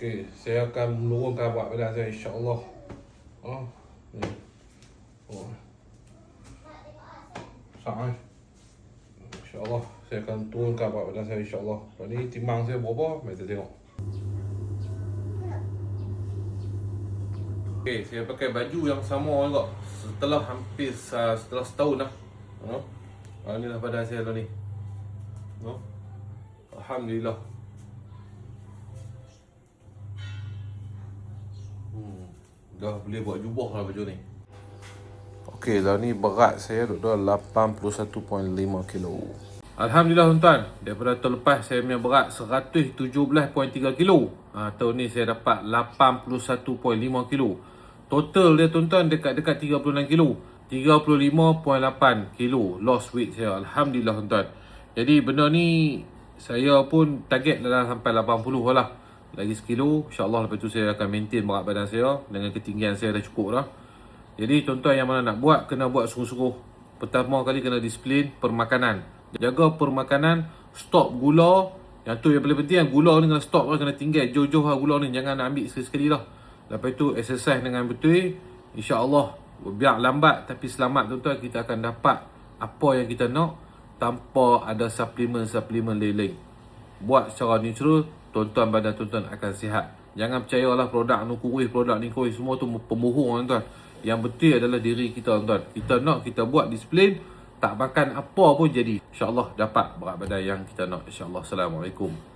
Okey, saya akan menurunkan berat badan saya insya-Allah. Oh, ni. Oh. Saan. InsyaAllah saya akan turunkan berat badan saya insyaAllah. Lepas ni timbang saya berapa, mari kita tengok. Okey, saya pakai baju yang sama juga setelah hampir setelah setahun dah. Inilah badan saya tadi. Alhamdulillah. Dah boleh buat jubah lah baju ni. Okey, dah ni berat saya duduk 81.5 kilo. Alhamdulillah tuan-tuan, daripada tahun lepas saya punya berat 117.3 kilo. Tahun ni saya dapat 81.5 kilo. Total dia tuan-tuan dekat-dekat 36 kilo. 35.8 kilo lost weight saya. Alhamdulillah tuan-tuan. Jadi benda ni saya pun target dalam sampai 80 lah. Lagi sekilo, insyaAllah lepas tu saya akan maintain berat badan saya. Dengan ketinggian saya dah cukup dah. Jadi tuan-tuan yang mana nak buat, kena buat sungguh-sungguh. Pertama kali kena disiplin permakanan. Jaga permakanan, stop gula. Yang tu yang paling penting, gula ni kena stop lah, kena tinggal. Jauh-jauh lah gula ni, jangan nak ambil sekali-sekali lah. Lepas tu exercise dengan betul. InsyaAllah, biar lambat tapi selamat tuan-tuan, kita akan dapat apa yang kita nak tanpa ada suplemen-suplemen lain-lain. Buat secara natural, tuan-tuan badan tuan-tuan akan sihat. Jangan percayalah produk ni kurus, produk ni kurus, semua tu pembohong tuan-tuan. Yang betul adalah diri kita tuan-tuan. Kita nak, kita buat disiplin, tak makan apa pun jadi. InsyaAllah dapat berat badan yang kita nak. InsyaAllah. Assalamualaikum.